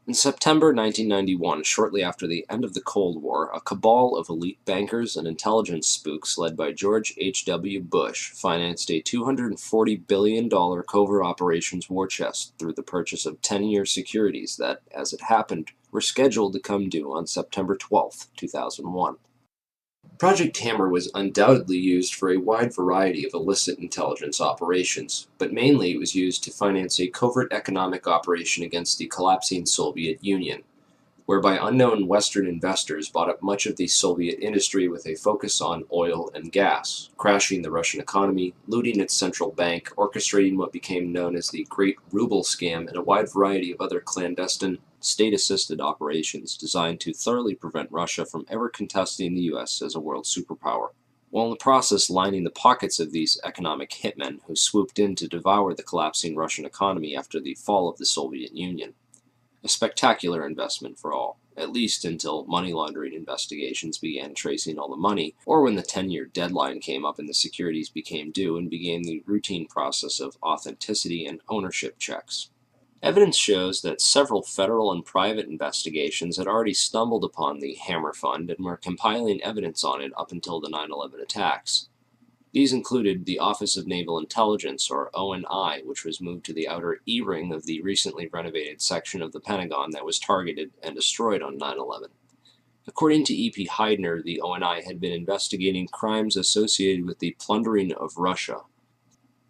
In September 1991, shortly after the end of the Cold War, a cabal of elite bankers and intelligence spooks led by George H.W. Bush financed a $240 billion covert operations war chest through the purchase of 10-year securities that, as it happened, were scheduled to come due on September 12, 2001. Project Hammer was undoubtedly used for a wide variety of illicit intelligence operations, but mainly it was used to finance a covert economic operation against the collapsing Soviet Union, whereby unknown Western investors bought up much of the Soviet industry with a focus on oil and gas, crashing the Russian economy, looting its central bank, orchestrating what became known as the Great Rubel Scam, and a wide variety of other clandestine, state-assisted operations designed to thoroughly prevent Russia from ever contesting the U.S. as a world superpower, while in the process lining the pockets of these economic hitmen who swooped in to devour the collapsing Russian economy after the fall of the Soviet Union. A spectacular investment for all, at least until money laundering investigations began tracing all the money, or when the 10-year deadline came up and the securities became due and began the routine process of authenticity and ownership checks. Evidence shows that several federal and private investigations had already stumbled upon the Hammer Fund and were compiling evidence on it up until the 9/11 attacks. These included the Office of Naval Intelligence, or ONI, which was moved to the outer E-ring of the recently renovated section of the Pentagon that was targeted and destroyed on 9/11. According to E.P. Heidner, the ONI had been investigating crimes associated with the plundering of Russia.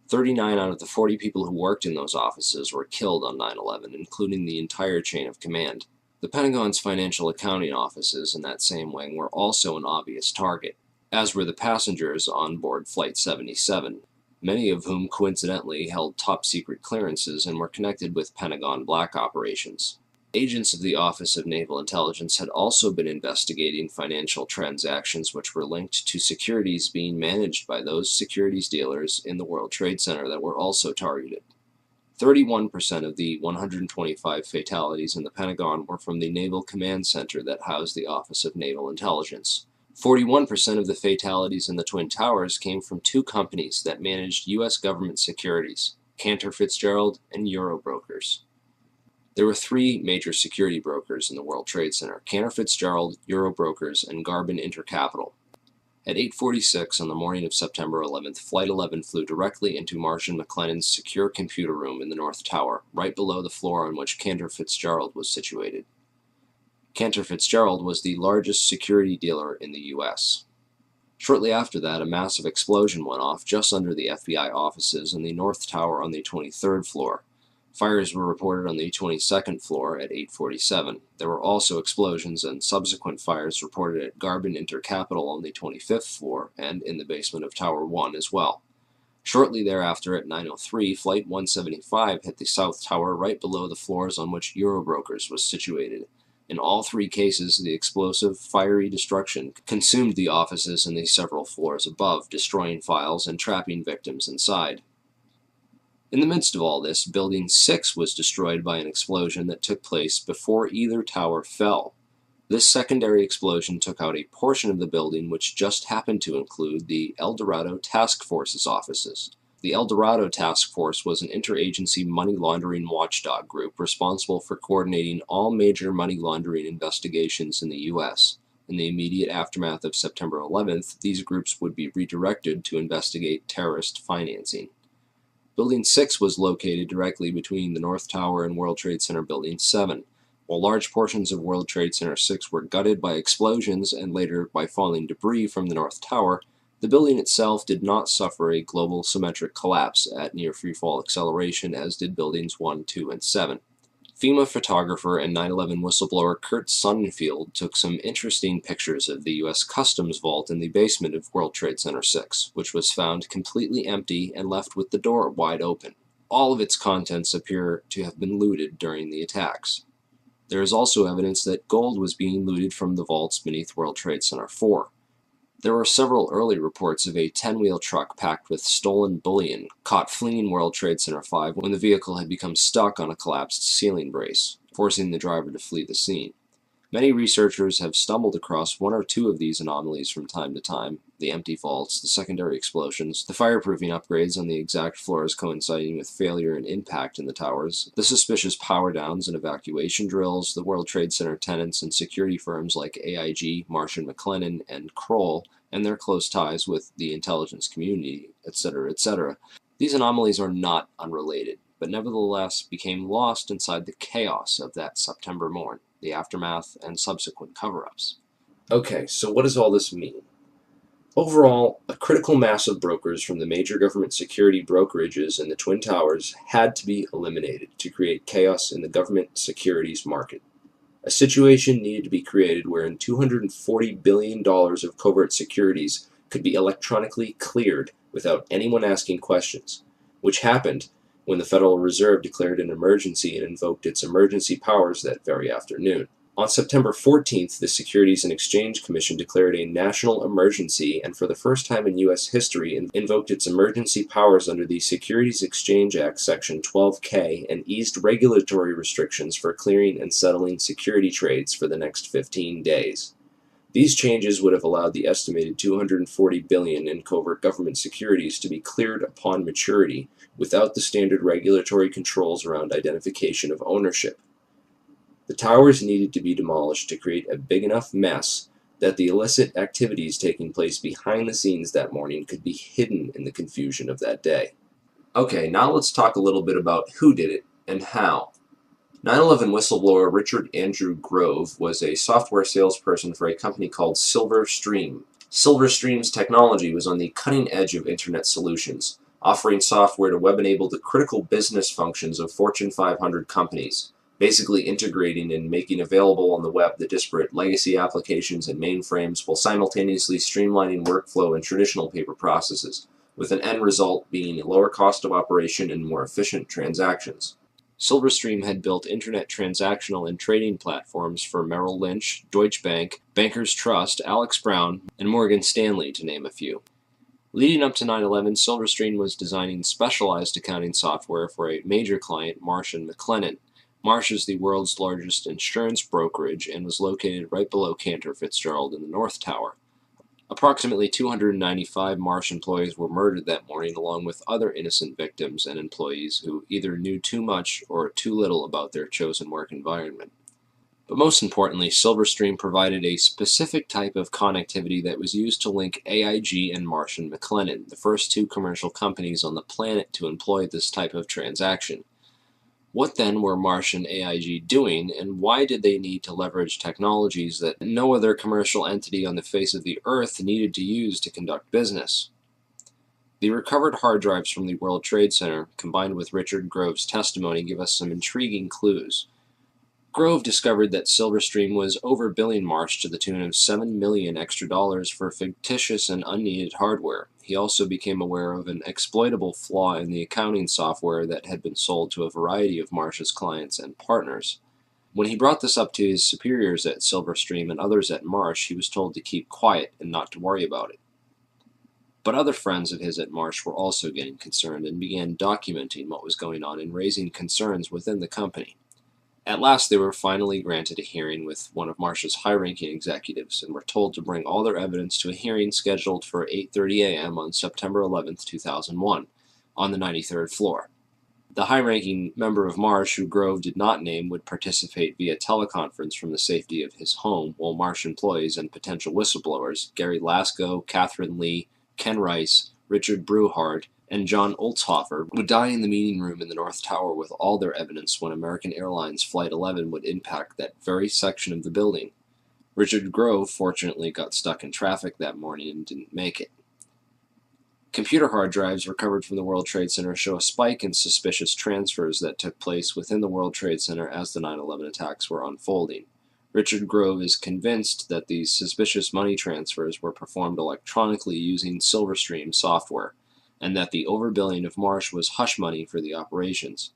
39 out of the 40 people who worked in those offices were killed on 9/11, including the entire chain of command. The Pentagon's financial accounting offices in that same wing were also an obvious target, as were the passengers on board Flight 77, many of whom coincidentally held top-secret clearances and were connected with Pentagon black operations. Agents of the Office of Naval Intelligence had also been investigating financial transactions which were linked to securities being managed by those securities dealers in the World Trade Center that were also targeted. 31% of the 125 fatalities in the Pentagon were from the Naval Command Center that housed the Office of Naval Intelligence. 41% of the fatalities in the Twin Towers came from two companies that managed U.S. government securities, Cantor Fitzgerald and Eurobrokers. There were three major security brokers in the World Trade Center: Cantor Fitzgerald, Eurobrokers, and Garbin Intercapital. At 8:46 on the morning of September 11th, Flight 11 flew directly into Marshall McLennan's secure computer room in the North Tower, right below the floor on which Cantor Fitzgerald was situated. Cantor Fitzgerald was the largest security dealer in the U.S. Shortly after that, a massive explosion went off just under the FBI offices in the North Tower on the 23rd floor. Fires were reported on the 22nd floor at 8:47. There were also explosions and subsequent fires reported at Garbin Intercapital on the 25th floor and in the basement of Tower 1 as well. Shortly thereafter, at 9:03, Flight 175 hit the South Tower right below the floors on which Eurobrokers was situated. In all three cases, the explosive, fiery destruction consumed the offices and the several floors above, destroying files and trapping victims inside. In the midst of all this, Building 6 was destroyed by an explosion that took place before either tower fell. This secondary explosion took out a portion of the building which just happened to include the El Dorado Task Force's offices. The El Dorado Task Force was an interagency money laundering watchdog group responsible for coordinating all major money laundering investigations in the U.S. In the immediate aftermath of September 11th, these groups would be redirected to investigate terrorist financing. Building 6 was located directly between the North Tower and World Trade Center Building 7. While large portions of World Trade Center 6 were gutted by explosions and later by falling debris from the North Tower, the building itself did not suffer a global symmetric collapse at near freefall acceleration as did Buildings 1, 2, and 7. FEMA photographer and 9/11 whistleblower Kurt Sonnenfeld took some interesting pictures of the U.S. Customs vault in the basement of World Trade Center 6, which was found completely empty and left with the door wide open. All of its contents appear to have been looted during the attacks. There is also evidence that gold was being looted from the vaults beneath World Trade Center 4. There were several early reports of a 10-wheel truck packed with stolen bullion caught fleeing World Trade Center 5 when the vehicle had become stuck on a collapsed ceiling brace, forcing the driver to flee the scene. Many researchers have stumbled across one or two of these anomalies from time to time: the empty vaults, the secondary explosions, the fireproofing upgrades on the exact floors coinciding with failure and impact in the towers, the suspicious power downs and evacuation drills, the World Trade Center tenants and security firms like AIG, Marsh & McLennan, and Kroll, and their close ties with the intelligence community, etc., etc. These anomalies are not unrelated, but nevertheless became lost inside the chaos of that September morn, the aftermath, and subsequent cover-ups. Okay, so what does all this mean? Overall, a critical mass of brokers from the major government security brokerages in the Twin Towers had to be eliminated to create chaos in the government securities market. A situation needed to be created wherein $240 billion of covert securities could be electronically cleared without anyone asking questions, which happened when the Federal Reserve declared an emergency and invoked its emergency powers that very afternoon. On September 14th, the Securities and Exchange Commission declared a national emergency and for the first time in U.S. history invoked its emergency powers under the Securities Exchange Act Section 12K and eased regulatory restrictions for clearing and settling security trades for the next 15 days. These changes would have allowed the estimated $240 billion in covert government securities to be cleared upon maturity without the standard regulatory controls around identification of ownership. The towers needed to be demolished to create a big enough mess that the illicit activities taking place behind the scenes that morning could be hidden in the confusion of that day. Okay, now let's talk a little bit about who did it and how. 9/11 whistleblower Richard Andrew Grove was a software salesperson for a company called Silverstream. Silverstream's technology was on the cutting edge of internet solutions, offering software to web-enable the critical business functions of Fortune 500 companies, basically integrating and making available on the web the disparate legacy applications and mainframes while simultaneously streamlining workflow and traditional paper processes, with an end result being a lower cost of operation and more efficient transactions. Silverstream had built internet transactional and trading platforms for Merrill Lynch, Deutsche Bank, Bankers Trust, Alex Brown, and Morgan Stanley, to name a few. Leading up to 9/11, Silverstream was designing specialized accounting software for a major client, Marsh & McLennan. Marsh is the world's largest insurance brokerage and was located right below Cantor Fitzgerald in the North Tower. Approximately 295 Marsh employees were murdered that morning, along with other innocent victims and employees who either knew too much or too little about their chosen work environment. But most importantly, Silverstream provided a specific type of connectivity that was used to link AIG and Marsh & McLennan, the first two commercial companies on the planet to employ this type of transaction. What then were Marsh and AIG doing, and why did they need to leverage technologies that no other commercial entity on the face of the earth needed to use to conduct business? The recovered hard drives from the World Trade Center, combined with Richard Grove's testimony, give us some intriguing clues. Grove discovered that Silverstream was overbilling Marsh to the tune of $7 million extra for fictitious and unneeded hardware. He also became aware of an exploitable flaw in the accounting software that had been sold to a variety of Marsh's clients and partners. When he brought this up to his superiors at Silverstream and others at Marsh, he was told to keep quiet and not to worry about it. But other friends of his at Marsh were also getting concerned and began documenting what was going on and raising concerns within the company. At last, they were finally granted a hearing with one of Marsh's high-ranking executives and were told to bring all their evidence to a hearing scheduled for 8:30 a.m. on September 11, 2001, on the 93rd floor. The high-ranking member of Marsh, who Grove did not name, would participate via teleconference from the safety of his home, while Marsh employees and potential whistleblowers, Gary Lasko, Catherine Lee, Ken Rice, Richard Breuhardt, and John Oltzhofer, would die in the meeting room in the North Tower with all their evidence when American Airlines Flight 11 would impact that very section of the building. Richard Grove fortunately got stuck in traffic that morning and didn't make it. Computer hard drives recovered from the World Trade Center show a spike in suspicious transfers that took place within the World Trade Center as the 9/11 attacks were unfolding. Richard Grove is convinced that these suspicious money transfers were performed electronically using Silverstream software, and that the overbilling of Marsh was hush money for the operations.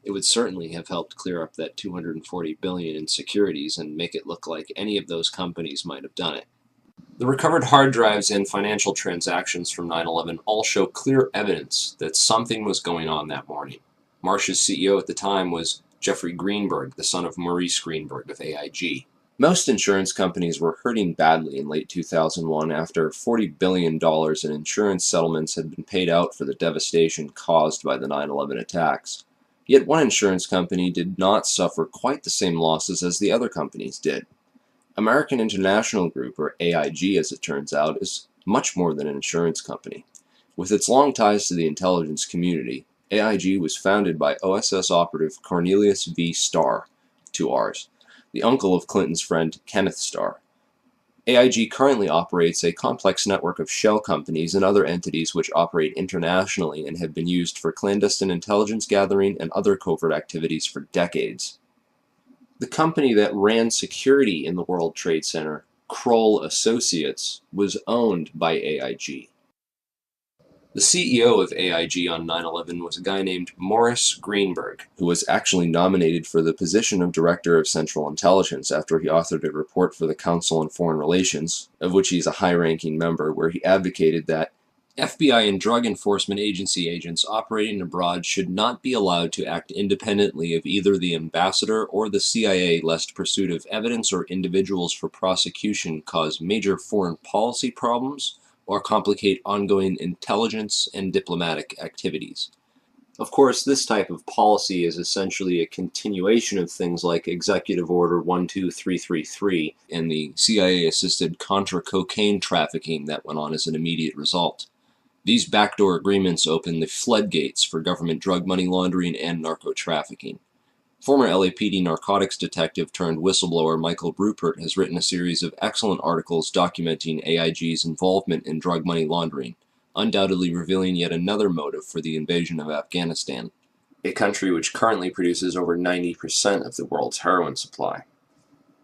It would certainly have helped clear up that $240 billion in securities and make it look like any of those companies might have done it. The recovered hard drives and financial transactions from 9/11 all show clear evidence that something was going on that morning. Marsh's CEO at the time was Jeffrey Greenberg, the son of Maurice Greenberg of AIG. Most insurance companies were hurting badly in late 2001 after $40 billion in insurance settlements had been paid out for the devastation caused by the 9/11 attacks. Yet one insurance company did not suffer quite the same losses as the other companies did. American International Group, or AIG as it turns out, is much more than an insurance company. With its long ties to the intelligence community, AIG was founded by OSS operative Cornelius V. Starr, 2 R's, the uncle of Clinton's friend Kenneth Starr. AIG currently operates a complex network of shell companies and other entities which operate internationally and have been used for clandestine intelligence gathering and other covert activities for decades. The company that ran security in the World Trade Center, Kroll Associates, was owned by AIG. The CEO of AIG on 9/11 was a guy named Morris Greenberg, who was actually nominated for the position of Director of Central Intelligence after he authored a report for the Council on Foreign Relations, of which he's a high-ranking member, where he advocated that FBI and Drug Enforcement Agency agents operating abroad should not be allowed to act independently of either the ambassador or the CIA, lest pursuit of evidence or individuals for prosecution cause major foreign policy problems or complicate ongoing intelligence and diplomatic activities. Of course, this type of policy is essentially a continuation of things like Executive Order 12333 and the CIA-assisted Contra cocaine trafficking that went on as an immediate result. These backdoor agreements open the floodgates for government drug money laundering and narco-trafficking. Former LAPD narcotics detective turned whistleblower Michael Ruppert has written a series of excellent articles documenting AIG's involvement in drug money laundering, undoubtedly revealing yet another motive for the invasion of Afghanistan, a country which currently produces over 90% of the world's heroin supply.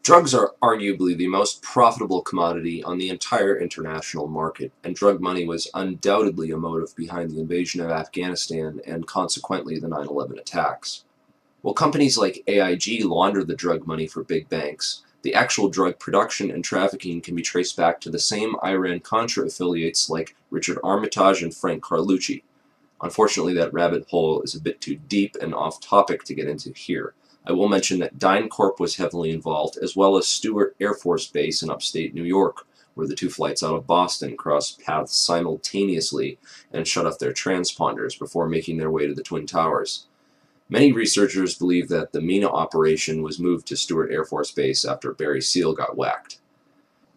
Drugs are arguably the most profitable commodity on the entire international market, and drug money was undoubtedly a motive behind the invasion of Afghanistan and consequently the 9/11 attacks. While companies like AIG launder the drug money for big banks, the actual drug production and trafficking can be traced back to the same Iran-Contra affiliates like Richard Armitage and Frank Carlucci. Unfortunately, that rabbit hole is a bit too deep and off-topic to get into here. I will mention that DynCorp was heavily involved, as well as Stewart Air Force Base in upstate New York, where the two flights out of Boston crossed paths simultaneously and shut off their transponders before making their way to the Twin Towers. Many researchers believe that the MENA operation was moved to Stewart Air Force Base after Barry Seal got whacked.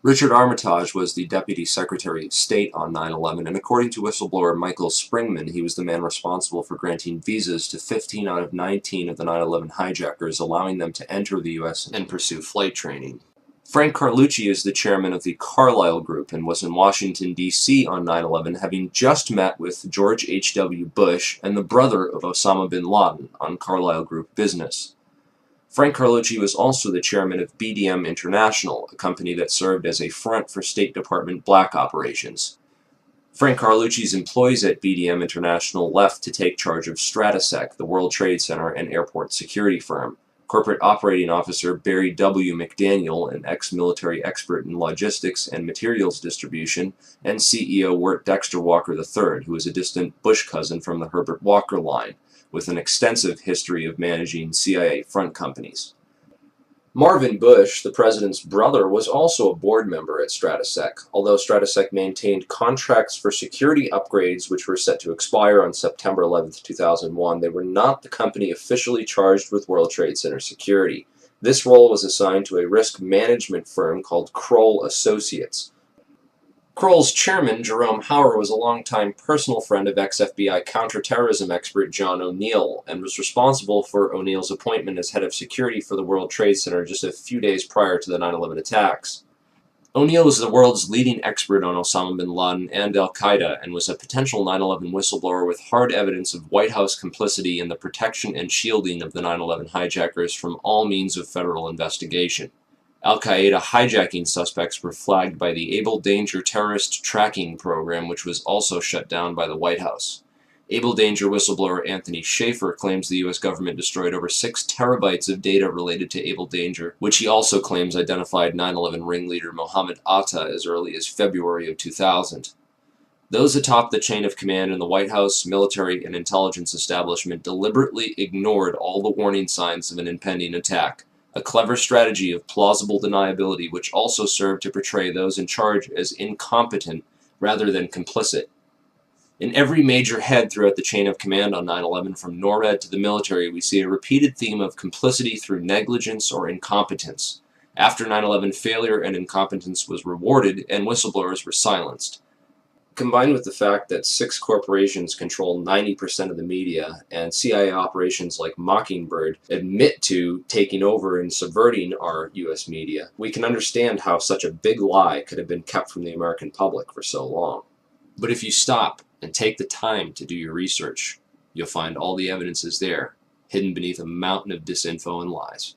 Richard Armitage was the Deputy Secretary of State on 9/11, and according to whistleblower Michael Springman, he was the man responsible for granting visas to 15 out of 19 of the 9/11 hijackers, allowing them to enter the U.S. and pursue flight training. Frank Carlucci is the chairman of the Carlyle Group and was in Washington, D.C. on 9/11, having just met with George H.W. Bush and the brother of Osama bin Laden on Carlyle Group business. Frank Carlucci was also the chairman of BDM International, a company that served as a front for State Department black operations. Frank Carlucci's employees at BDM International left to take charge of Stratesec, the World Trade Center and airport security firm. Corporate Operating Officer Barry W. McDaniel, an ex-military expert in logistics and materials distribution, and CEO Wirt Dexter Walker III, who is a distant Bush cousin from the Herbert Walker line, with an extensive history of managing CIA front companies. Marvin Bush, the president's brother, was also a board member at Stratesec, although Stratesec maintained contracts for security upgrades which were set to expire on September 11, 2001. They were not the company officially charged with World Trade Center security. This role was assigned to a risk management firm called Kroll Associates. Kroll's chairman, Jerome Hauer, was a longtime personal friend of ex-FBI counterterrorism expert John O'Neill and was responsible for O'Neill's appointment as head of security for the World Trade Center just a few days prior to the 9/11 attacks. O'Neill was the world's leading expert on Osama bin Laden and al-Qaeda and was a potential 9/11 whistleblower with hard evidence of White House complicity in the protection and shielding of the 9/11 hijackers from all means of federal investigation. Al-Qaeda hijacking suspects were flagged by the Able Danger terrorist tracking program, which was also shut down by the White House. Able Danger whistleblower Anthony Schaefer claims the U.S. government destroyed over 6 terabytes of data related to Able Danger, which he also claims identified 9/11 ringleader Mohammed Atta as early as February of 2000. Those atop the chain of command in the White House, military, and intelligence establishment deliberately ignored all the warning signs of an impending attack, a clever strategy of plausible deniability which also served to portray those in charge as incompetent rather than complicit. In every major head throughout the chain of command on 9/11, from NORAD to the military, we see a repeated theme of complicity through negligence or incompetence. After 9/11, failure and incompetence was rewarded, and whistleblowers were silenced. Combined with the fact that 6 corporations control 90% of the media, and CIA operations like Mockingbird admit to taking over and subverting our US media, we can understand how such a big lie could have been kept from the American public for so long. But if you stop and take the time to do your research, you'll find all the evidence is there, hidden beneath a mountain of disinfo and lies.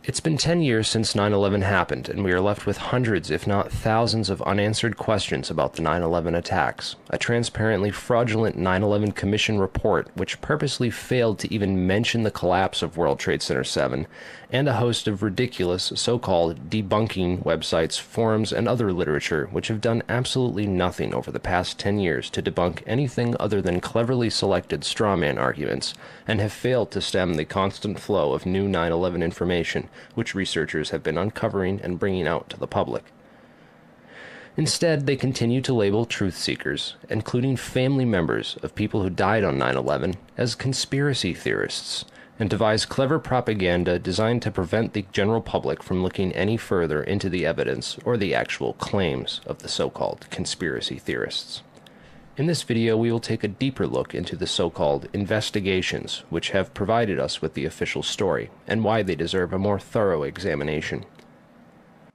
It's been 10 years since 9/11 happened, and we are left with hundreds, if not thousands, of unanswered questions about the 9/11 attacks. A transparently fraudulent 9/11 Commission report, which purposely failed to even mention the collapse of World Trade Center 7, and a host of ridiculous, so-called debunking websites, forums, and other literature, which have done absolutely nothing over the past 10 years to debunk anything other than cleverly selected strawman arguments, and have failed to stem the constant flow of new 9/11 information, which researchers have been uncovering and bringing out to the public. Instead, they continue to label truth seekers, including family members of people who died on 9/11, as conspiracy theorists, and devise clever propaganda designed to prevent the general public from looking any further into the evidence or the actual claims of the so-called conspiracy theorists. In this video, we will take a deeper look into the so-called investigations, which have provided us with the official story, and why they deserve a more thorough examination.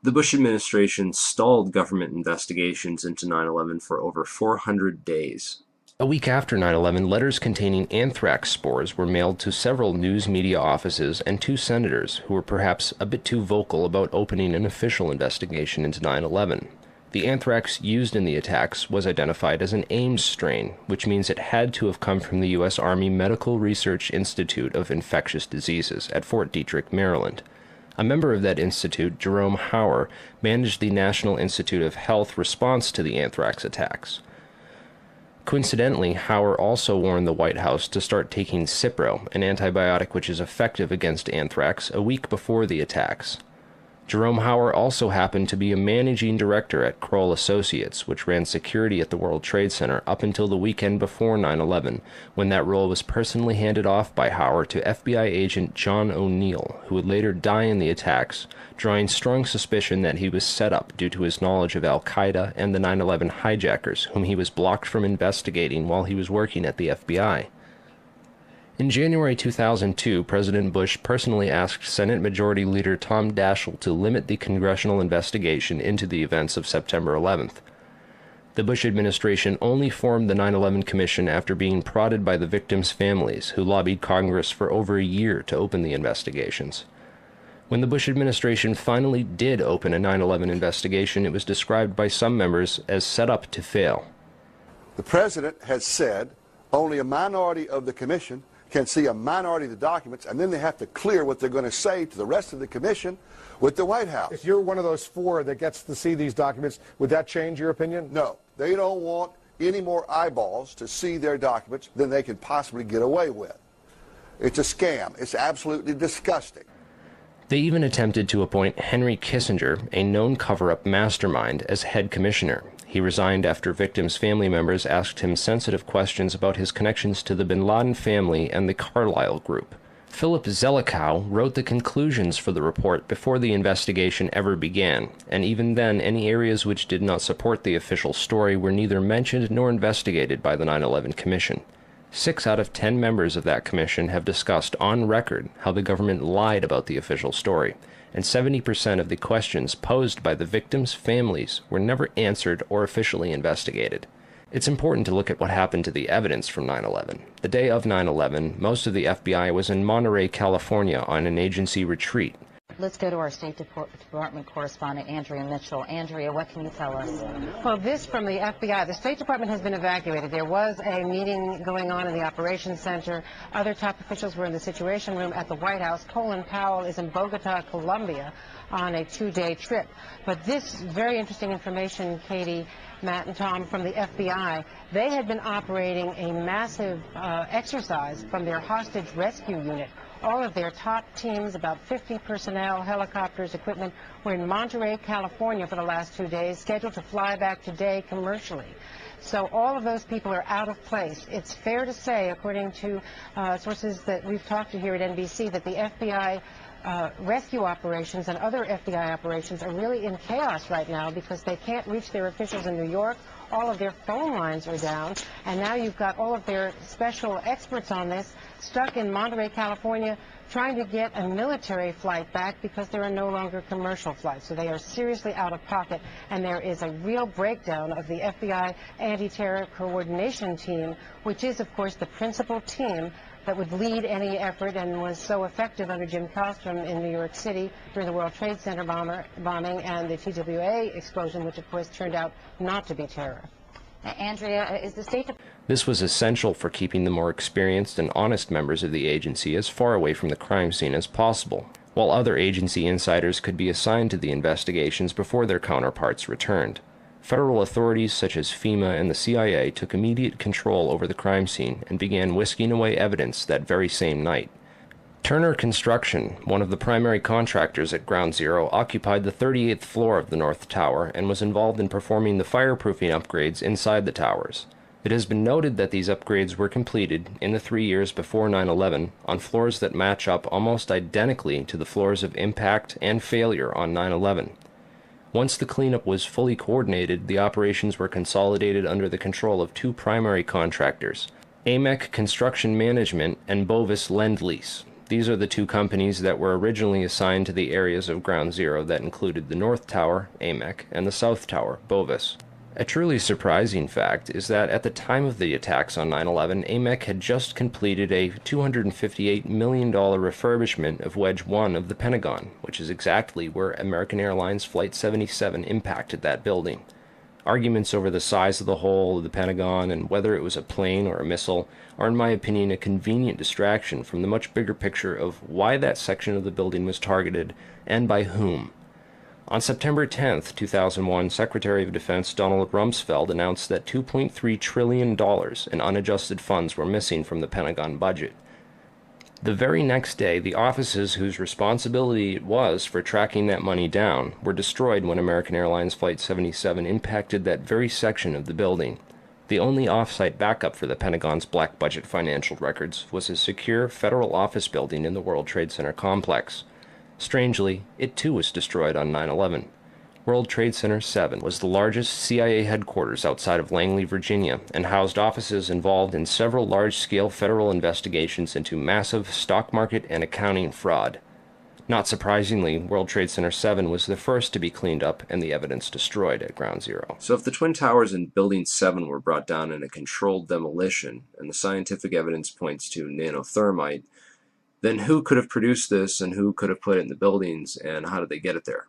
The Bush administration stalled government investigations into 9/11 for over 400 days. A week after 9/11, letters containing anthrax spores were mailed to several news media offices and 2 senators who were perhaps a bit too vocal about opening an official investigation into 9/11. The anthrax used in the attacks was identified as an Ames strain, which means it had to have come from the U.S. Army Medical Research Institute of Infectious Diseases at Fort Detrick, Maryland. A member of that institute, Jerome Hauer, managed the National Institute of Health response to the anthrax attacks. Coincidentally, Hauer also warned the White House to start taking Cipro, an antibiotic which is effective against anthrax, a week before the attacks. Jerome Hauer also happened to be a managing director at Kroll Associates, which ran security at the World Trade Center up until the weekend before 9/11, when that role was personally handed off by Hauer to FBI agent John O'Neill, who would later die in the attacks, drawing strong suspicion that he was set up due to his knowledge of Al-Qaeda and the 9/11 hijackers, whom he was blocked from investigating while he was working at the FBI. In January 2002, President Bush personally asked Senate Majority Leader Tom Daschle to limit the congressional investigation into the events of September 11th. The Bush administration only formed the 9/11 Commission after being prodded by the victims' families, who lobbied Congress for over a year to open the investigations. When the Bush administration finally did open a 9/11 investigation, it was described by some members as set up to fail. The President has said only a minority of the Commission can see a minority of the documents, and then they have to clear what they're going to say to the rest of the Commission with the White House. If you're one of those 4 that gets to see these documents, would that change your opinion? No. They don't want any more eyeballs to see their documents than they can possibly get away with. It's a scam. It's absolutely disgusting. They even attempted to appoint Henry Kissinger, a known cover-up mastermind, as head commissioner. He resigned after victims' family members asked him sensitive questions about his connections to the bin Laden family and the Carlyle Group. Philip Zelikow wrote the conclusions for the report before the investigation ever began, and even then any areas which did not support the official story were neither mentioned nor investigated by the 9/11 Commission. 6 out of 10 members of that commission have discussed on record how the government lied about the official story, and 70% of the questions posed by the victims' families were never answered or officially investigated. It's important to look at what happened to the evidence from 9/11. The day of 9/11, most of the FBI was in Monterey, California on an agency retreat. Let's go to our State Department correspondent, Andrea Mitchell. Andrea, what can you tell us? Well, this from the FBI. The State Department has been evacuated. There was a meeting going on in the Operations Center. Other top officials were in the Situation Room at the White House. Colin Powell is in Bogota, Colombia, on a 2-day trip. But this very interesting information, Katie, Matt, and Tom, from the FBI, they had been operating a massive exercise from their hostage rescue unit All of their top teams, about 50 personnel, helicopters, equipment, were in Monterey, California for the last 2 days, scheduled to fly back today commercially. So all of those people are out of place. It's fair to say, according to sources that we've talked to here at NBC, that the FBI rescue operations and other FBI operations are really in chaos right now because they can't reach their officials in New York. All of their phone lines are down, and now you've got all of their special experts on this stuck in Monterey, California, trying to get a military flight back because there are no longer commercial flights. So they are seriously out of pocket, and there is a real breakdown of the FBI anti-terror coordination team, which is, of course, the principal team that would lead any effort and was so effective under Jim Kallstrom in New York City during the World Trade Center bombing and the TWA explosion, which, of course, turned out not to be terror. Andrea, is the State Department... This was essential for keeping the more experienced and honest members of the agency as far away from the crime scene as possible, while other agency insiders could be assigned to the investigations before their counterparts returned. Federal authorities such as FEMA and the CIA took immediate control over the crime scene and began whisking away evidence that very same night. Turner Construction, one of the primary contractors at Ground Zero, occupied the 38th floor of the North Tower and was involved in performing the fireproofing upgrades inside the towers. It has been noted that these upgrades were completed in the 3 years before 9/11 on floors that match up almost identically to the floors of impact and failure on 9/11. Once the cleanup was fully coordinated, the operations were consolidated under the control of two primary contractors, AMEC Construction Management and Bovis Lend-Lease. These are the two companies that were originally assigned to the areas of Ground Zero that included the North Tower, AMEC, and the South Tower, Bovis. A truly surprising fact is that at the time of the attacks on 9/11, AMEC had just completed a $258 million refurbishment of Wedge 1 of the Pentagon, which is exactly where American Airlines Flight 77 impacted that building. Arguments over the size of the hole of the Pentagon and whether it was a plane or a missile are, in my opinion, a convenient distraction from the much bigger picture of why that section of the building was targeted and by whom. On September 10, 2001, Secretary of Defense Donald Rumsfeld announced that $2.3 trillion in unadjusted funds were missing from the Pentagon budget. The very next day, the offices whose responsibility it was for tracking that money down were destroyed when American Airlines Flight 77 impacted that very section of the building. The only off-site backup for the Pentagon's black budget financial records was a secure federal office building in the World Trade Center complex. Strangely, it too was destroyed on 9/11. World Trade Center 7 was the largest CIA headquarters outside of Langley, Virginia, and housed offices involved in several large-scale federal investigations into massive stock market and accounting fraud. Not surprisingly, World Trade Center 7 was the first to be cleaned up and the evidence destroyed at Ground Zero. So if the Twin Towers and Building 7 were brought down in a controlled demolition, and the scientific evidence points to nanothermite, then who could have produced this and who could have put it in the buildings and how did they get it there?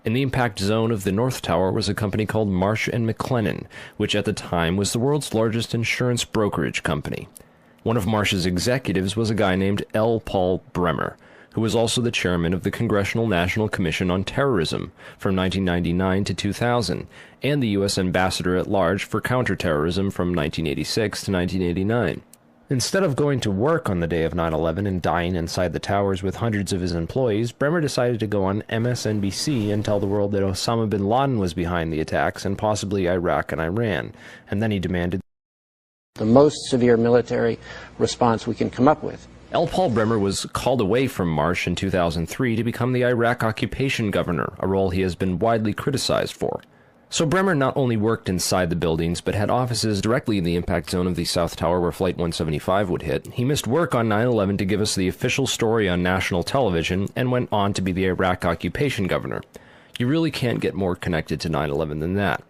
In the impact zone of the North Tower was a company called Marsh & McLennan, which at the time was the world's largest insurance brokerage company. One of Marsh's executives was a guy named L. Paul Bremer, who was also the chairman of the Congressional National Commission on Terrorism from 1999 to 2000, and the U.S. ambassador at large for counterterrorism from 1986 to 1989. Instead of going to work on the day of 9/11 and dying inside the towers with hundreds of his employees, Bremer decided to go on MSNBC and tell the world that Osama bin Laden was behind the attacks and possibly Iraq and Iran, and then he demanded the most severe military response we can come up with. L. Paul Bremer was called away from Marsh in 2003 to become the Iraq occupation governor, a role he has been widely criticized for. So Bremer not only worked inside the buildings, but had offices directly in the impact zone of the South Tower where Flight 175 would hit. He missed work on 9/11 to give us the official story on national television, and went on to be the Iraq occupation governor. You really can't get more connected to 9/11 than that.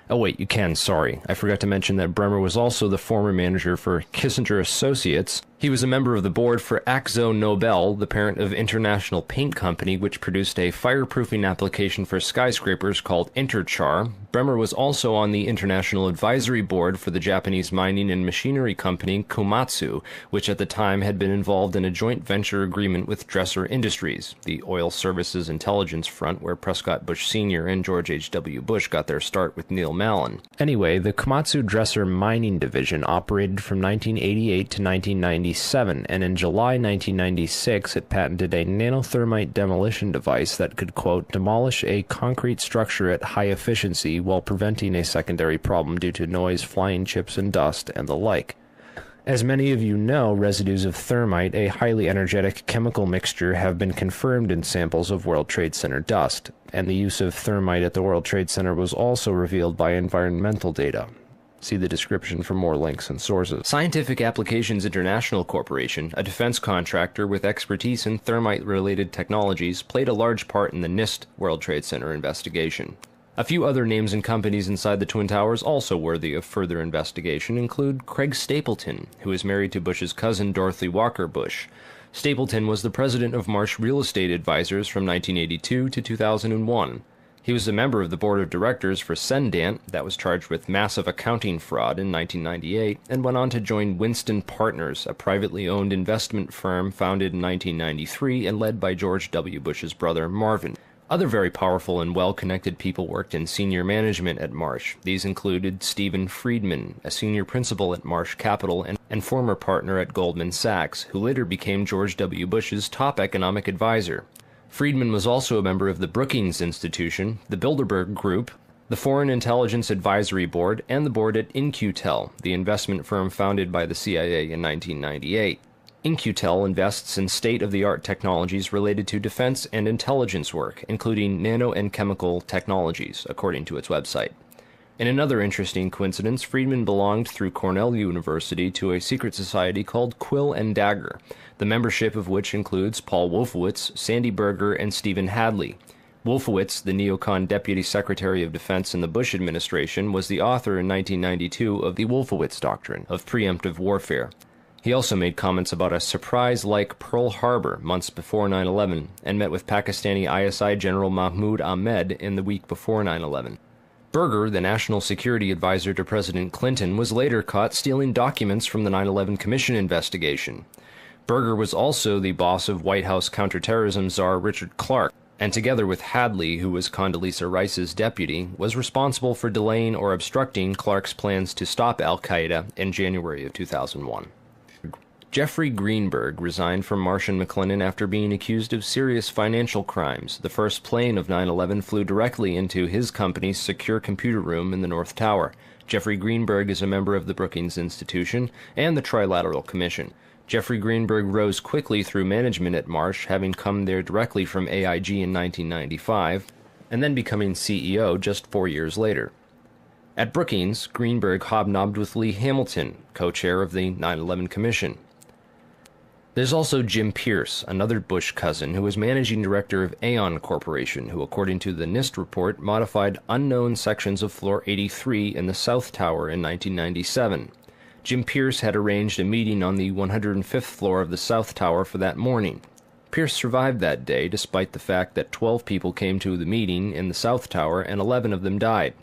Oh wait, you can, sorry. I forgot to mention that Bremer was also the former manager for Kissinger Associates. He was a member of the board for Akzo Nobel, the parent of International Paint Company, which produced a fireproofing application for skyscrapers called Interchar. Bremer was also on the International Advisory Board for the Japanese mining and machinery company Komatsu, which at the time had been involved in a joint venture agreement with Dresser Industries, the oil services intelligence front where Prescott Bush Sr. and George H.W. Bush got their start with Neil Mallon. Anyway, the Komatsu Dresser mining division operated from 1988 to 1998 1997, and in July 1996 it patented a nanothermite demolition device that could, quote, demolish a concrete structure at high efficiency while preventing a secondary problem due to noise, flying chips and dust, and the like. As many of you know, residues of thermite, a highly energetic chemical mixture, have been confirmed in samples of World Trade Center dust, and the use of thermite at the World Trade Center was also revealed by environmental data. See the description for more links and sources. Scientific Applications International Corporation, a defense contractor with expertise in thermite-related technologies, played a large part in the NIST World Trade Center investigation. A few other names and companies inside the Twin Towers also worthy of further investigation include Craig Stapleton, who is married to Bush's cousin Dorothy Walker Bush. Stapleton was the president of Marsh Real Estate Advisors from 1982 to 2001. He was a member of the board of directors for Cendant, that was charged with massive accounting fraud in 1998, and went on to join Winston Partners, a privately owned investment firm founded in 1993 and led by George W. Bush's brother Marvin. Other very powerful and well-connected people worked in senior management at Marsh. These included Stephen Friedman, a senior principal at Marsh Capital and former partner at Goldman Sachs, who later became George W. Bush's top economic advisor. Friedman was also a member of the Brookings Institution, the Bilderberg Group, the Foreign Intelligence Advisory Board, and the board at In-Q-Tel, the investment firm founded by the CIA in 1998. In-Q-Tel invests in state-of-the-art technologies related to defense and intelligence work, including nano and chemical technologies, according to its website. In another interesting coincidence, Friedman belonged through Cornell University to a secret society called Quill and Dagger, the membership of which includes Paul Wolfowitz, Sandy Berger, and Stephen Hadley. Wolfowitz, the neocon Deputy Secretary of Defense in the Bush administration, was the author in 1992 of the Wolfowitz Doctrine of preemptive warfare. He also made comments about a surprise-like Pearl Harbor months before 9/11 and met with Pakistani ISI General Mahmoud Ahmed in the week before 9/11. Berger, the national security advisor to President Clinton, was later caught stealing documents from the 9/11 Commission investigation. Berger was also the boss of White House counterterrorism czar Richard Clarke, and together with Hadley, who was Condoleezza Rice's deputy, was responsible for delaying or obstructing Clarke's plans to stop al-Qaeda in January of 2001. Jeffrey Greenberg resigned from Marsh & McLennan after being accused of serious financial crimes. The first plane of 9/11 flew directly into his company's secure computer room in the North Tower. Jeffrey Greenberg is a member of the Brookings Institution and the Trilateral Commission. Jeffrey Greenberg rose quickly through management at Marsh, having come there directly from AIG in 1995, and then becoming CEO just 4 years later. At Brookings, Greenberg hobnobbed with Lee Hamilton, co-chair of the 9/11 Commission. There's also Jim Pierce, another Bush cousin, who was managing director of Aon Corporation, who, according to the NIST report, modified unknown sections of Floor 83 in the South Tower in 1997. Jim Pierce had arranged a meeting on the 105th floor of the South Tower for that morning. Pierce survived that day, despite the fact that 12 people came to the meeting in the South Tower and 11 of them died.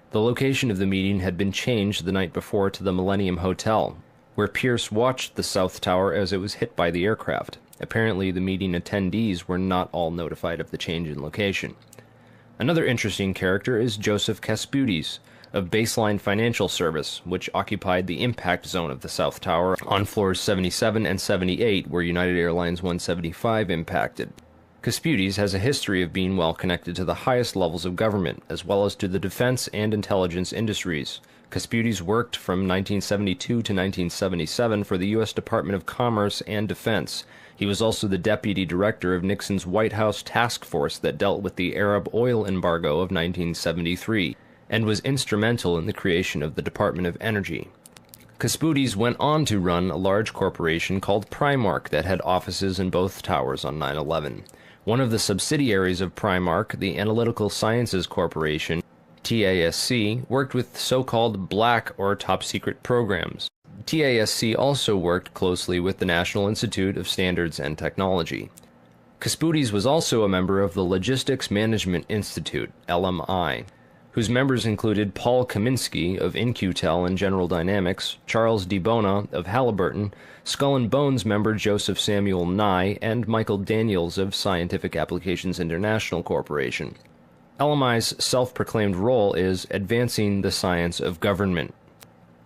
The location of the meeting had been changed the night before to the Millennium Hotel, where Pierce watched the South Tower as it was hit by the aircraft. Apparently, the meeting attendees were not all notified of the change in location. Another interesting character is Joseph Caspudes, of Baseline Financial Service, which occupied the impact zone of the South Tower on floors 77 and 78, where United Airlines 175 impacted. Caspudes has a history of being well connected to the highest levels of government, as well as to the defense and intelligence industries. Caspudes worked from 1972 to 1977 for the U.S. Department of Commerce and Defense. He was also the deputy director of Nixon's White House task force that dealt with the Arab oil embargo of 1973, and was instrumental in the creation of the Department of Energy. Caspudes went on to run a large corporation called Primark that had offices in both towers on 9/11. One of the subsidiaries of Primark, the Analytical Sciences Corporation, TASC, worked with so-called black or top-secret programs. TASC also worked closely with the National Institute of Standards and Technology. Caspudes was also a member of the Logistics Management Institute, LMI, whose members included Paul Kaminsky of In-Q-Tel and General Dynamics, Charles DiBona of Halliburton, Skull and Bones member Joseph Samuel Nye, and Michael Daniels of Scientific Applications International Corporation. LMI's self-proclaimed role is advancing the science of government.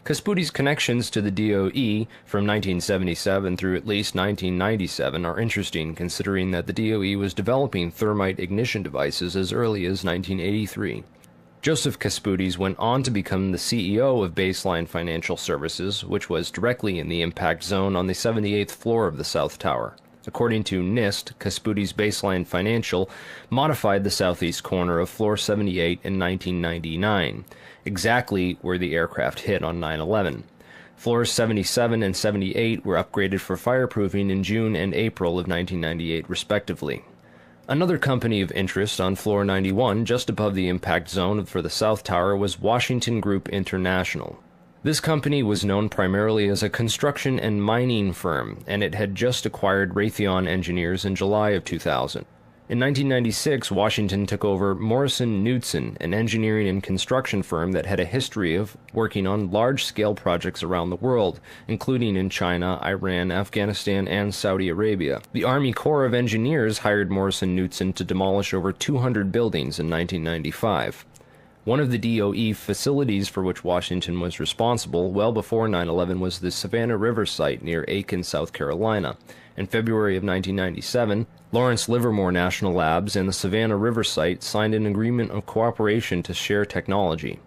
Casputi's connections to the DOE from 1977 through at least 1997 are interesting, considering that the DOE was developing thermite ignition devices as early as 1983. Joseph Casputes went on to become the CEO of Baseline Financial Services, which was directly in the impact zone on the 78th floor of the South Tower. According to NIST, Casputes Baseline Financial modified the southeast corner of Floor 78 in 1999, exactly where the aircraft hit on 9/11. Floors 77 and 78 were upgraded for fireproofing in June and April of 1998, respectively. Another company of interest on Floor 91, just above the impact zone for the South Tower, was Washington Group International. This company was known primarily as a construction and mining firm, and it had just acquired Raytheon Engineers in July of 2000. In 1996, Washington took over Morrison Knudsen, an engineering and construction firm that had a history of working on large-scale projects around the world, including in China, Iran, Afghanistan, and Saudi Arabia. The Army Corps of Engineers hired Morrison Knudsen to demolish over 200 buildings in 1995. One of the DOE facilities for which Washington was responsible well before 9/11 was the Savannah River site near Aiken, South Carolina. In February of 1997, Lawrence Livermore National Labs and the Savannah River site signed an agreement of cooperation to share technology.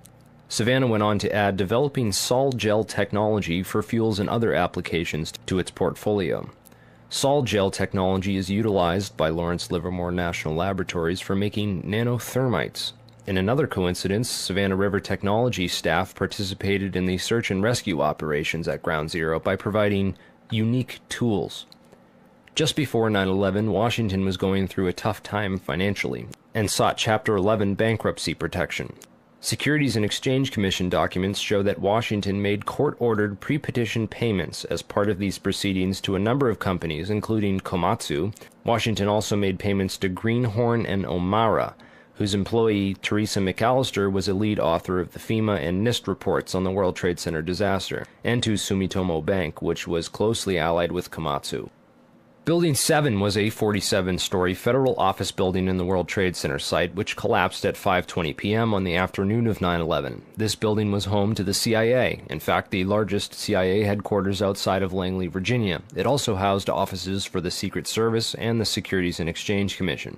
Savannah went on to add developing sol gel technology for fuels and other applications to its portfolio. Sol gel technology is utilized by Lawrence Livermore National Laboratories for making nanothermites. In another coincidence, Savannah River Technology staff participated in the search and rescue operations at Ground Zero by providing unique tools. Just before 9/11, Washington was going through a tough time financially and sought Chapter 11 bankruptcy protection. Securities and Exchange Commission documents show that Washington made court-ordered pre-petition payments as part of these proceedings to a number of companies, including Komatsu. Washington also made payments to Greenhorn and Omara, whose employee, Teresa McAllister, was a lead author of the FEMA and NIST reports on the World Trade Center disaster, and to Sumitomo Bank, which was closely allied with Komatsu. Building 7 was a 47-story federal office building in the World Trade Center site, which collapsed at 5:20 p.m. on the afternoon of 9/11. This building was home to the CIA, in fact the largest CIA headquarters outside of Langley, Virginia. It also housed offices for the Secret Service and the Securities and Exchange Commission.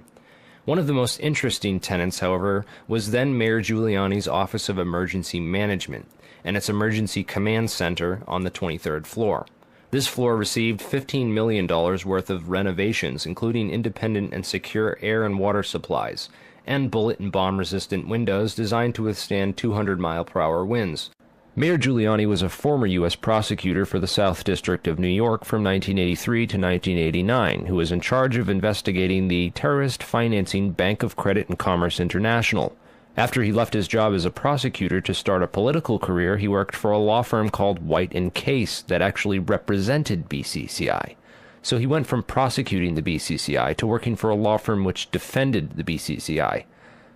One of the most interesting tenants, however, was then Mayor Giuliani's Office of Emergency Management and its Emergency Command Center on the 23rd floor. This floor received $15 million worth of renovations, including independent and secure air and water supplies, and bullet and bomb-resistant windows designed to withstand 200-mile-per-hour winds. Mayor Giuliani was a former U.S. prosecutor for the South District of New York from 1983 to 1989, who was in charge of investigating the terrorist financing Bank of Credit and Commerce International. After he left his job as a prosecutor to start a political career, he worked for a law firm called White & Case that actually represented BCCI. So he went from prosecuting the BCCI to working for a law firm which defended the BCCI.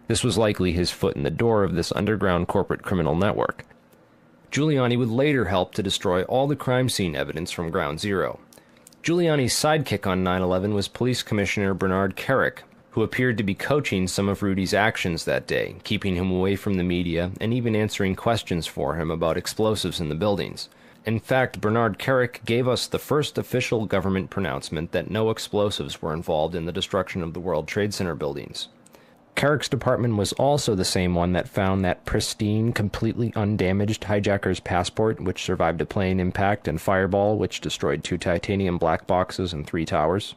This was likely his foot in the door of this underground corporate criminal network. Giuliani would later help to destroy all the crime scene evidence from Ground Zero. Giuliani's sidekick on 9/11 was Police Commissioner Bernard Kerik, who appeared to be coaching some of Rudy's actions that day, keeping him away from the media and even answering questions for him about explosives in the buildings. In fact, Bernard Kerik gave us the first official government pronouncement that no explosives were involved in the destruction of the World Trade Center buildings. Kerik's department was also the same one that found that pristine, completely undamaged hijacker's passport, which survived a plane impact, and Fireball, which destroyed 2 titanium black boxes and 3 towers.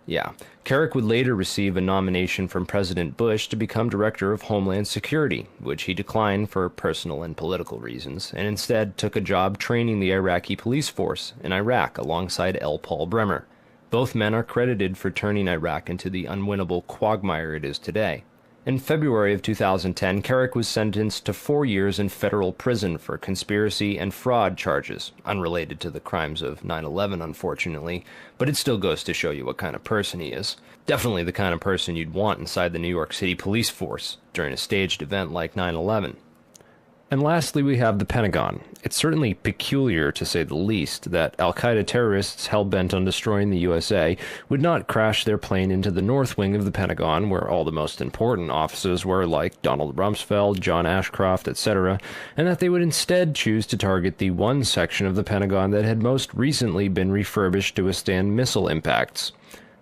Yeah, Kerik would later receive a nomination from President Bush to become Director of Homeland Security, which he declined for personal and political reasons, and instead took a job training the Iraqi police force in Iraq alongside L. Paul Bremer. Both men are credited for turning Iraq into the unwinnable quagmire it is today. In February of 2010, Kerik was sentenced to 4 years in federal prison for conspiracy and fraud charges, unrelated to the crimes of 9/11, unfortunately, but it still goes to show you what kind of person he is. Definitely the kind of person you'd want inside the New York City police force during a staged event like 9/11. And lastly, we have the Pentagon. It's certainly peculiar, to say the least, that al-Qaeda terrorists hell-bent on destroying the USA would not crash their plane into the north wing of the Pentagon, where all the most important offices were, like Donald Rumsfeld, John Ashcroft, etc., and that they would instead choose to target the one section of the Pentagon that had most recently been refurbished to withstand missile impacts.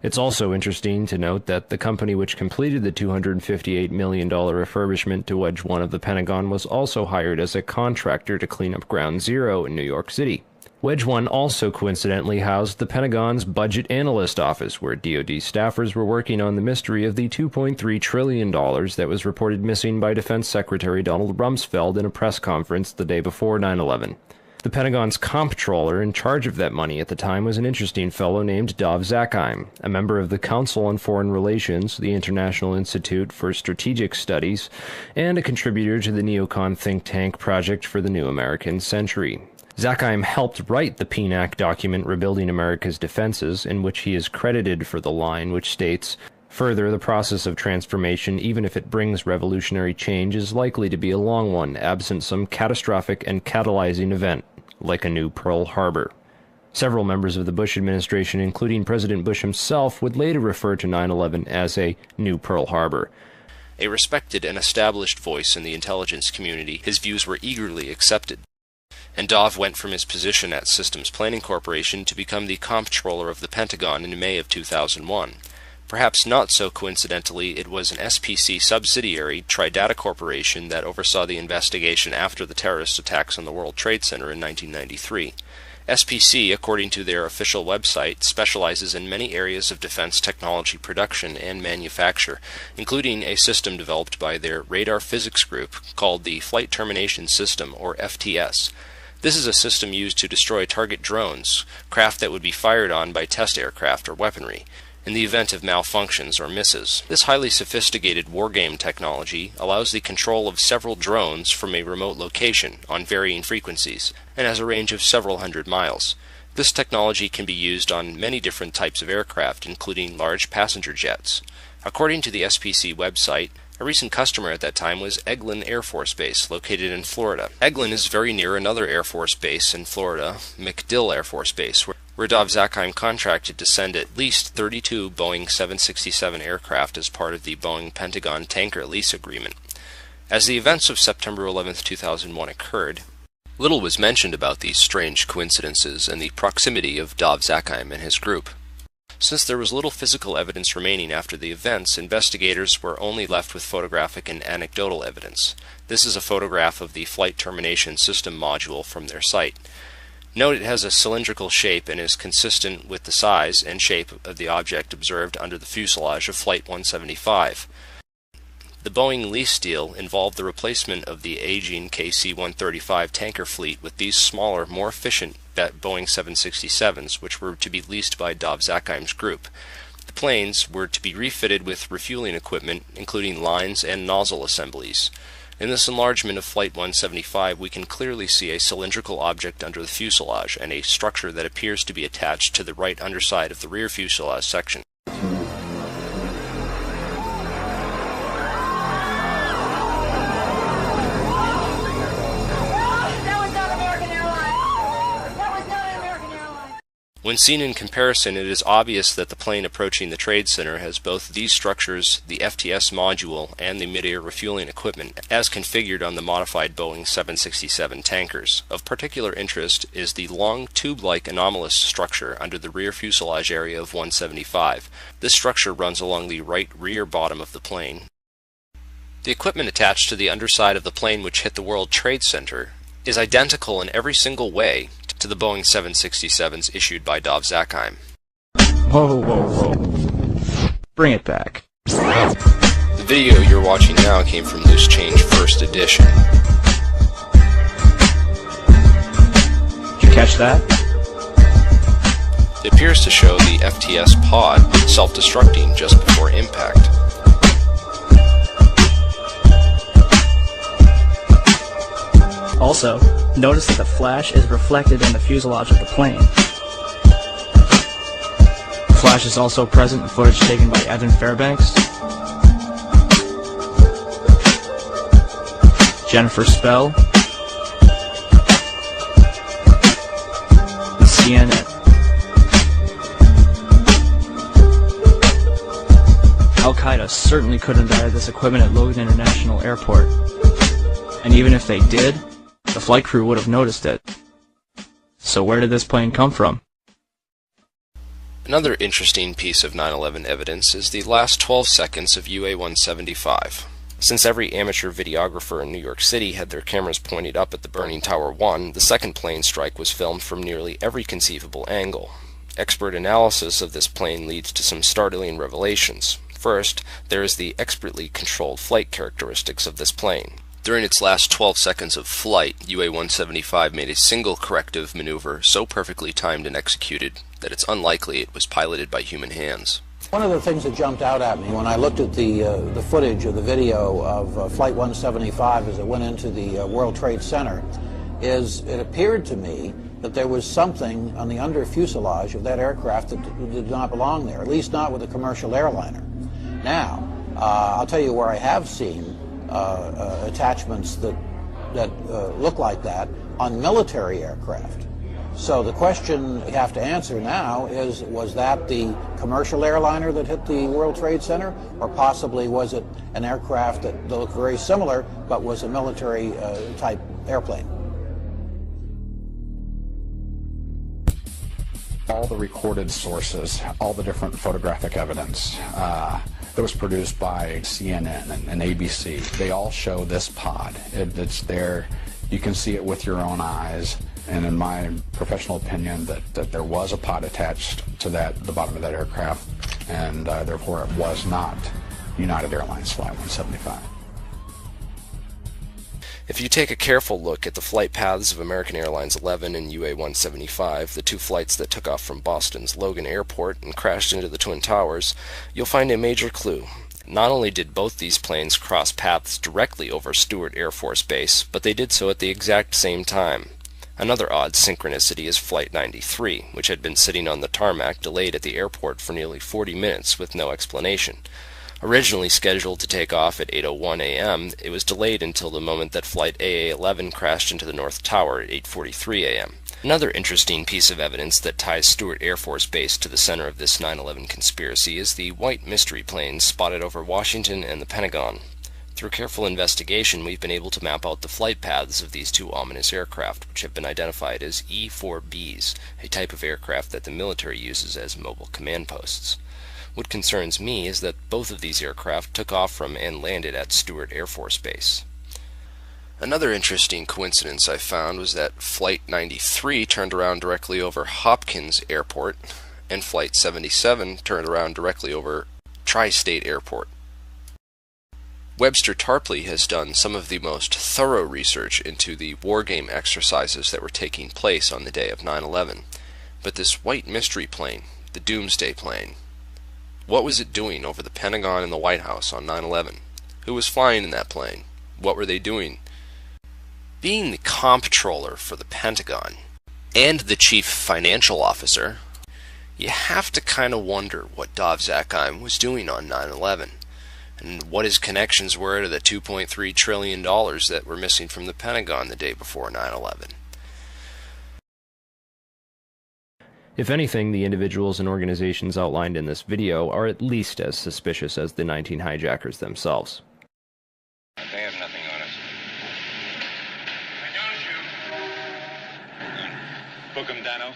It's also interesting to note that the company which completed the $258 million refurbishment to Wedge 1 of the Pentagon was also hired as a contractor to clean up Ground Zero in New York City. Wedge 1 also coincidentally housed the Pentagon's Budget Analyst Office, where DoD staffers were working on the mystery of the $2.3 trillion that was reported missing by Defense Secretary Donald Rumsfeld in a press conference the day before 9/11. The Pentagon's comptroller in charge of that money at the time was an interesting fellow named Dov Zakheim, a member of the Council on Foreign Relations, the International Institute for Strategic Studies, and a contributor to the neocon think tank Project for the New American Century. Zakheim helped write the PNAC document Rebuilding America's Defenses, in which he is credited for the line which states, "Further, the process of transformation, even if it brings revolutionary change, is likely to be a long one, absent some catastrophic and catalyzing event, like a new Pearl Harbor." Several members of the Bush administration, including President Bush himself, would later refer to 9/11 as a new Pearl Harbor. A respected and established voice in the intelligence community, his views were eagerly accepted. And Dov went from his position at Systems Planning Corporation to become the comptroller of the Pentagon in May of 2001. Perhaps not so coincidentally, it was an SPC subsidiary, Tridata Corporation, that oversaw the investigation after the terrorist attacks on the World Trade Center in 1993. SPC, according to their official website, specializes in many areas of defense technology production and manufacture, including a system developed by their radar physics group called the Flight Termination System, or FTS. This is a system used to destroy target drones, craft that would be fired on by test aircraft or weaponry, in the event of malfunctions or misses. This highly sophisticated wargame technology allows the control of several drones from a remote location on varying frequencies and has a range of several hundred miles. This technology can be used on many different types of aircraft, including large passenger jets. According to the SPC website, a recent customer at that time was Eglin Air Force Base, located in Florida. Eglin is very near another Air Force base in Florida, MacDill Air Force Base, where Dov Zakheim contracted to send at least 32 Boeing 767 aircraft as part of the Boeing Pentagon tanker lease agreement. As the events of September 11, 2001 occurred, little was mentioned about these strange coincidences and the proximity of Dov Zakheim and his group. Since there was little physical evidence remaining after the events, investigators were only left with photographic and anecdotal evidence. This is a photograph of the Flight Termination System module from their site. Note it has a cylindrical shape and is consistent with the size and shape of the object observed under the fuselage of Flight 175. The Boeing lease deal involved the replacement of the aging KC-135 tanker fleet with these smaller, more efficient Boeing 767s, which were to be leased by Dov Zakheim's group. The planes were to be refitted with refueling equipment, including lines and nozzle assemblies. In this enlargement of Flight 175, we can clearly see a cylindrical object under the fuselage and a structure that appears to be attached to the right underside of the rear fuselage section. When seen in comparison, it is obvious that the plane approaching the Trade Center has both these structures, the FTS module, and the mid-air refueling equipment, as configured on the modified Boeing 767 tankers. Of particular interest is the long tube-like anomalous structure under the rear fuselage area of 175. This structure runs along the right rear bottom of the plane. The equipment attached to the underside of the plane which hit the World Trade Center is identical in every single way to the Boeing 767s issued by Dov Zakheim. Whoa, whoa, whoa. Bring it back. The video you're watching now came from Loose Change First Edition. Did you catch that? It appears to show the FTS pod self-destructing just before impact. Also, notice that the flash is reflected in the fuselage of the plane. The flash is also present in footage taken by Evan Fairbanks, Jennifer Spell, CNN. Al-Qaeda certainly couldn't have added this equipment at Logan International Airport. And even if they did, the flight crew would have noticed it. So where did this plane come from? Another interesting piece of 9/11 evidence is the last 12 seconds of UA-175. Since every amateur videographer in New York City had their cameras pointed up at the burning Tower 1, the second plane strike was filmed from nearly every conceivable angle. Expert analysis of this plane leads to some startling revelations. First, there is the expertly controlled flight characteristics of this plane. During its last 12 seconds of flight, UA-175 made a single corrective maneuver so perfectly timed and executed that it's unlikely it was piloted by human hands. One of the things that jumped out at me when I looked at the footage of the video of Flight 175 as it went into the World Trade Center is it appeared to me that there was something on the under fuselage of that aircraft that did not belong there, at least not with a commercial airliner. Now, I'll tell you where I have seen attachments that look like that on military aircraft. So the question you have to answer now is, was that the commercial airliner that hit the World Trade Center, or possibly was it an aircraft that looked very similar but was a military type airplane? All the recorded sources, all the different photographic evidence that was produced by CNN and ABC, they all show this pod. It's there. You can see it with your own eyes. And in my professional opinion, that there was a pod attached to the bottom of that aircraft, and therefore it was not United Airlines Flight 175. If you take a careful look at the flight paths of American Airlines 11 and UA-175, the two flights that took off from Boston's Logan Airport and crashed into the Twin Towers, you'll find a major clue. Not only did both these planes cross paths directly over Stewart Air Force Base, but they did so at the exact same time. Another odd synchronicity is Flight 93, which had been sitting on the tarmac delayed at the airport for nearly 40 minutes with no explanation. Originally scheduled to take off at 8:01 a.m., it was delayed until the moment that Flight AA-11 crashed into the North Tower at 8:43 a.m. Another interesting piece of evidence that ties Stewart Air Force Base to the center of this 9/11 conspiracy is the white mystery planes spotted over Washington and the Pentagon. Through careful investigation, we've been able to map out the flight paths of these two ominous aircraft, which have been identified as E-4Bs, a type of aircraft that the military uses as mobile command posts. What concerns me is that both of these aircraft took off from and landed at Stewart Air Force Base. Another interesting coincidence I found was that Flight 93 turned around directly over Hopkins Airport, and Flight 77 turned around directly over Tri-State Airport. Webster Tarpley has done some of the most thorough research into the wargame exercises that were taking place on the day of 9/11. But this white mystery plane, the Doomsday plane, what was it doing over the Pentagon and the White House on 9/11? Who was flying in that plane? What were they doing? Being the comptroller for the Pentagon and the chief financial officer, you have to kind of wonder what Dov Zakheim was doing on 9/11. And what his connections were to the $2.3 trillion that were missing from the Pentagon the day before 9/11. If anything, the individuals and organizations outlined in this video are at least as suspicious as the 19 hijackers themselves. They have nothing on us. I don't shoot. Book 'em, Dano.